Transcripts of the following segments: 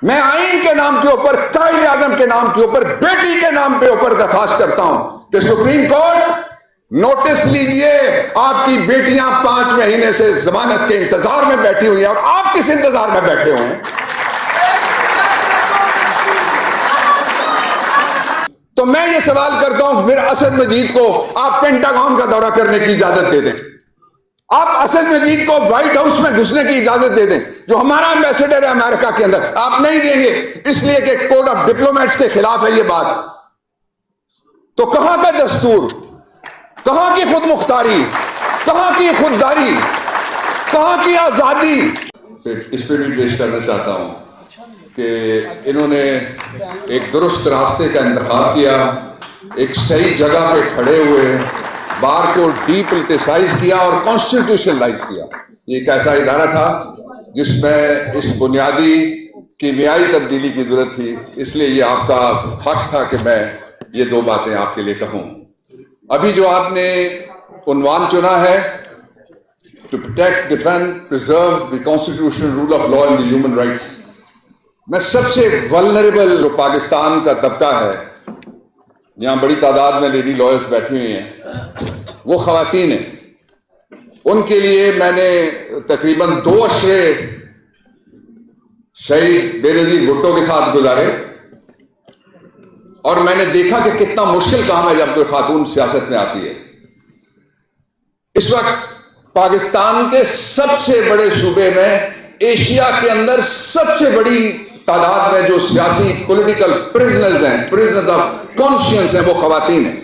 मैं आईन के नाम के ऊपर, कायदे आजम के नाम के ऊपर, बेटी के नाम पे ऊपर दरखास्त करता हूं कि सुप्रीम कोर्ट नोटिस लीजिए, आपकी बेटियां 5 महीने से जमानत के इंतजार में बैठी हुई हैं और आप किस इंतजार में बैठे हुए हैं? तो मैं ये सवाल करता हूं, फिर असद मजीद को आप पेंटागन का दौरा करने की इजाजत दे दें, आप असद मजीद को व्हाइट हाउस में घुसने की इजाजत दे दें, जो हमारा एम्बेसडर है अमेरिका के अंदर। आप नहीं देंगे इसलिए कि कोड ऑफ डिप्लोमेट्स के खिलाफ है ये बात। तो कहां का दस्तूर, कहां की खुद मुख्तारी, कहां की खुददारी, कहां की आजादी? इस पर भी पेश करना चाहता हूं कि इन्होंने एक दुरुस्त रास्ते का इंतखाब किया, एक सही जगह पे खड़े हुए, बार को डीपोलिटिसाइज किया और कॉन्स्टिट्यूशनलाइज किया। ये एक ऐसा इदारा था जिसमें इस बुनियादी कीमियाई तब्दीली की जरूरत थी, इसलिए ये आपका हक था कि मैं ये 2 बातें आपके लिए कहूं। अभी जो आपने उन्वान चुना है, to protect, defend, preserve the constitutional rule of law and the human rights, मैं सबसे वल्नरेबल जो पाकिस्तान का तबका है, यहां बड़ी तादाद में लेडी लॉयर्स बैठी हुई हैं, वो खवातीन हैं, उनके लिए मैंने तकरीबन 2 अशरे शहीद बेनजीर भुट्टो के साथ गुजारे और मैंने देखा कि कितना मुश्किल काम है जब कोई खातून सियासत में आती है। इस वक्त पाकिस्तान के सबसे बड़े सूबे में, एशिया के अंदर सबसे बड़ी तादाद में जो सियासी पॉलिटिकल प्रिजनर्स हैं, प्रिजनर्स ऑफ कॉन्शियंस हैं, वो खवातीन हैं।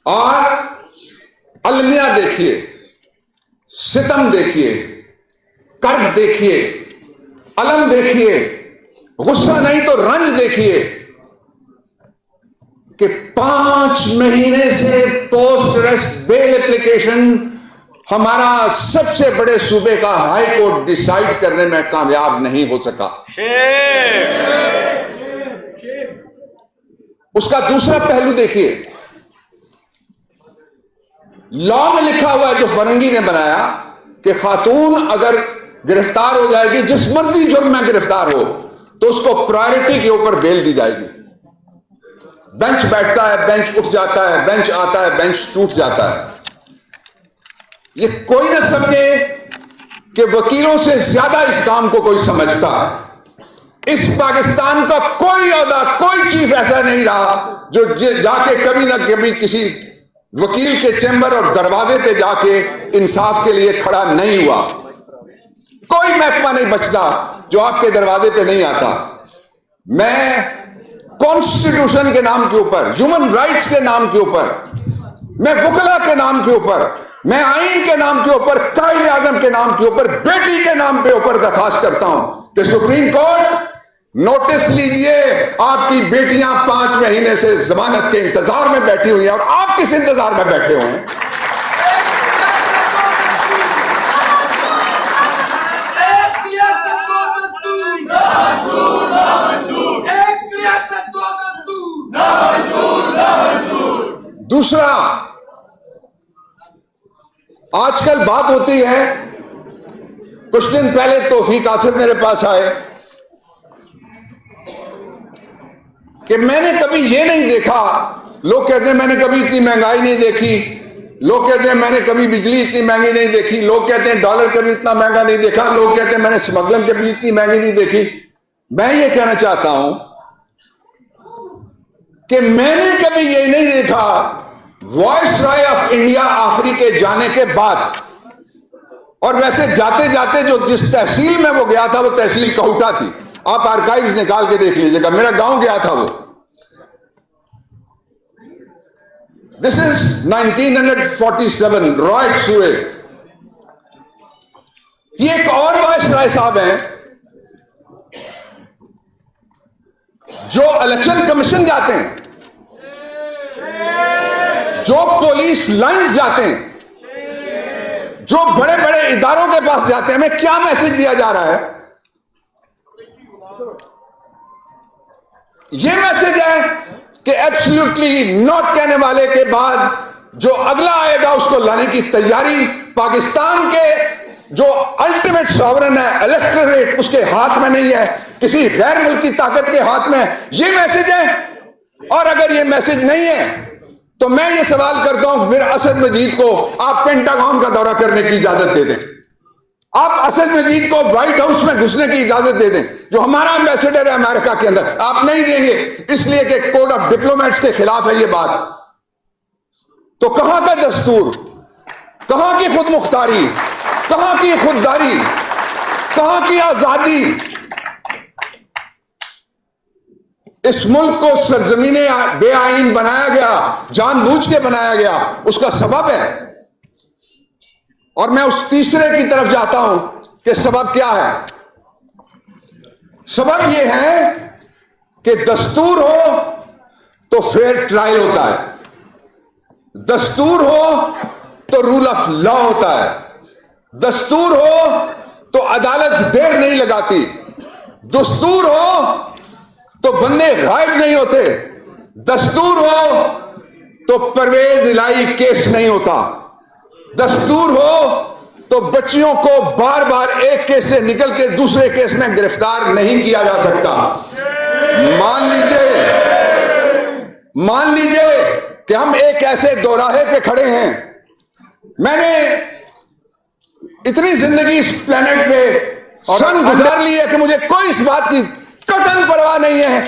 और अलमिया देखिए, सितम देखिए, कर्ब देखिए, अलम देखिए, गुस्सा नहीं तो रंज देखिए कि 5 महीने से पोस्ट अरेस्ट बेल एप्लीकेशन हमारा सबसे बड़े सूबे का हाई कोर्ट डिसाइड करने में कामयाब नहीं हो सका। उसका दूसरा पहलू देखिए, लॉ में लिखा हुआ है जो फरंगी ने बनाया कि खातून अगर गिरफ्तार हो जाएगी, जिस मर्जी जुर्म में गिरफ्तार हो, तो उसको प्रायोरिटी के ऊपर बेल दी जाएगी। बेंच बैठता है, बेंच उठ जाता है, बेंच आता है, बेंच टूट जाता है। ये कोई ना समझे कि वकीलों से ज्यादा इस काम को कोई समझता है। इस पाकिस्तान का कोई ओहदा, कोई चीफ ऐसा नहीं रहा जो जाके कभी ना कभी किसी वकील के चैम्बर और दरवाजे पे जाके इंसाफ के लिए खड़ा नहीं हुआ। कोई महकमा नहीं बचता जो आपके दरवाजे पे नहीं आता। मैं कॉन्स्टिट्यूशन के नाम के ऊपर, ह्यूमन राइट्स के नाम के ऊपर, मैं वकला के नाम के ऊपर, मैं आईन के नाम के ऊपर, कायदे आजम के नाम के ऊपर, बेटी के नाम पे ऊपर दरखास्त करता हूं कि सुप्रीम कोर्ट नोटिस लीजिए, आपकी बेटियां 5 महीने से जमानत के इंतजार में बैठी हुई हैं और आप किस इंतजार में बैठे हुए हैं? दूसरा, आजकल बात होती है, कुछ दिन पहले तौफीक आसिफ मेरे पास आए कि मैंने कभी ये नहीं देखा, लोग कहते हैं मैंने कभी इतनी महंगाई नहीं देखी, लोग कहते हैं मैंने कभी बिजली इतनी महंगी नहीं देखी, लोग कहते हैं डॉलर कभी इतना महंगा नहीं देखा, लोग कहते हैं मैंने स्मगलिंग कभी इतनी महंगी नहीं देखी। मैं ये कहना चाहता हूं कि मैंने कभी ये नहीं देखा, वायसराय ऑफ इंडिया आखिरी के जाने के बाद, और वैसे जाते जाते जो जिस तहसील में वो गया था वो तहसील कहूटा थी, आप आर्काइव्स निकाल के देख लीजिएगा, मेरा गांव गया था वो। दिस इज 1947, रॉयट्स हुए। ये एक और वायसराय साहब हैं जो इलेक्शन कमीशन जाते हैं, जो पुलिस लाइन्स जाते हैं, जो बड़े बड़े इदारों के पास जाते हैं। हमें क्या मैसेज दिया जा रहा है? यह मैसेज है कि एब्सोल्युटली नॉट कहने वाले के बाद जो अगला आएगा उसको लाने की तैयारी पाकिस्तान के जो अल्टीमेट सॉवरन है, इलेक्टोरेट उसके हाथ में नहीं है, किसी गैर मुल्की ताकत के हाथ में। ये मैसेज है। और अगर ये मैसेज नहीं है तो मैं ये सवाल करता हूं, फिर असद मजीद को आप पेंटागन का दौरा करने की इजाजत दे दें। आप असद मजीद को व्हाइट हाउस में घुसने की इजाजत दे दें, जो हमारा एम्बेसडर है अमेरिका के अंदर। आप नहीं देंगे इसलिए कि कोड ऑफ डिप्लोमेट्स के खिलाफ है ये बात। तो कहां का दस्तूर, कहां की खुद मुख्तारी, कहां की खुददारी, कहां की आजादी? इस मुल्क को सरजमीने बेआईन बनाया गया, जानबूझ के बनाया गया, उसका सबब है। और मैं उस तीसरे की तरफ जाता हूं कि सबब क्या है। सबब यह है कि दस्तूर हो तो फेयर ट्रायल होता है, दस्तूर हो तो रूल ऑफ लॉ होता है, दस्तूर हो तो अदालत देर नहीं लगाती, दस्तूर हो तो बंदे गायब नहीं होते, दस्तूर हो तो परवेज इलाही केस नहीं होता, दस्तूर हो तो बच्चियों को बार बार एक केस से निकल के दूसरे केस में गिरफ्तार नहीं किया जा सकता। मान लीजिए कि हम एक ऐसे दोराहे पे खड़े हैं। मैंने इतनी जिंदगी इस प्लेनेट पे सन गुजार ली है कि मुझे कोई इस बात की कतई परवाह नहीं है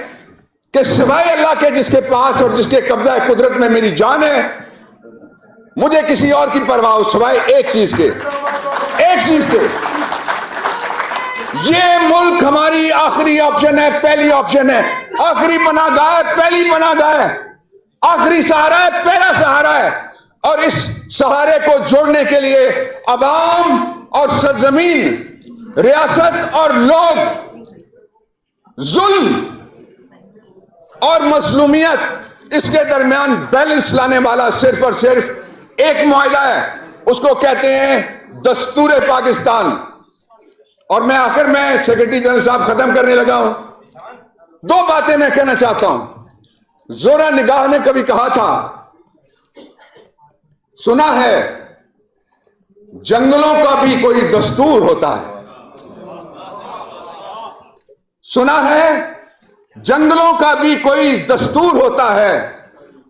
कि सिवाय अल्लाह के जिसके पास और जिसके कब्जा कुदरत में मेरी जान है, मुझे किसी और की परवाह हो सिवाय एक चीज के, ये मुल्क हमारी आखिरी ऑप्शन है, पहली ऑप्शन है, आखिरी पनाहगाह है, पहली पनाहगाह है, आखिरी सहारा है, पहला सहारा है। और इस सहारे को जोड़ने के लिए अवाम और सरजमीन, रियासत और लोग, जुल्म और मजलूमियत, इसके दरमियान बैलेंस लाने वाला सिर्फ और सिर्फ एक मुआहिदा है, उसको कहते हैं दस्तूर पाकिस्तान। और मैं आखिर में सेक्रेटरी जनरल साहब खत्म करने लगा हूं। दो बातें मैं कहना चाहता हूं। जोरा निगाह ने कभी कहा था, सुना है जंगलों का भी कोई दस्तूर होता है, सुना है जंगलों का भी कोई दस्तूर होता है,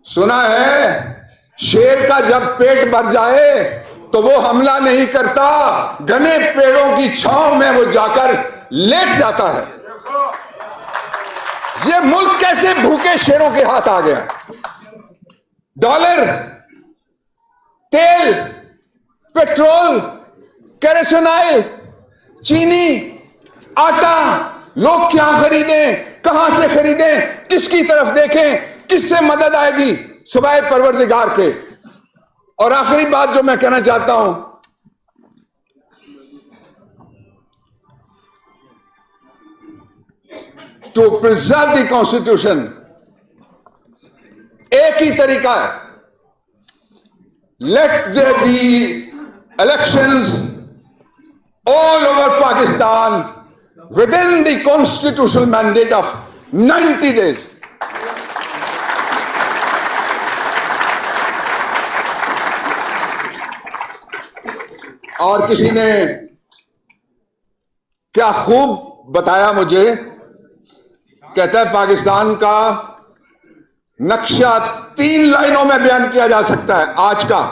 सुना है शेर का जब पेट भर जाए तो वो हमला नहीं करता, घने पेड़ों की छांव में वो जाकर लेट जाता है। ये मुल्क कैसे भूखे शेरों के हाथ आ गया? डॉलर, तेल, पेट्रोल, केरोसिन ऑयल, चीनी, आटा, लोग क्या खरीदें, कहां से खरीदें, किसकी तरफ देखें, किससे मदद आएगी सिवाय परवरदिगार के। और आखिरी बात जो मैं कहना चाहता हूं, टू प्रिजर्व द कॉन्स्टिट्यूशन एक ही तरीका है, let there be elections all over Pakistan within the constitutional mandate of 90 days. और किसी ने क्या खूब बताया मुझे, कहता है पाकिस्तान का नक्शा 3 लाइनों में बयान किया जा सकता है। आज का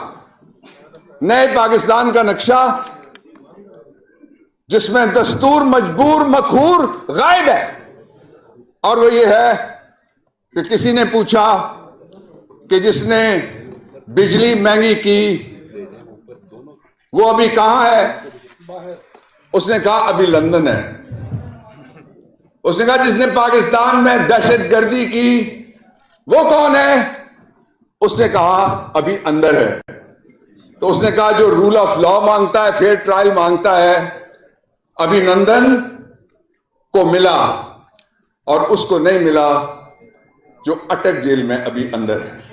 नए पाकिस्तान का नक्शा जिसमें दस्तूर मजबूर मखूर गायब है। और वो ये है कि किसी ने पूछा कि जिसने बिजली महंगी की वो अभी कहां है? उसने कहा अभी लंदन है। उसने कहा जिसने पाकिस्तान में दहशतगर्दी की वो कौन है? उसने कहा अभी अंदर है। तो उसने कहा जो रूल ऑफ लॉ मांगता है, फेयर ट्रायल मांगता है, अभिनंदन को मिला और उसको नहीं मिला जो अटक जेल में अभी अंदर है।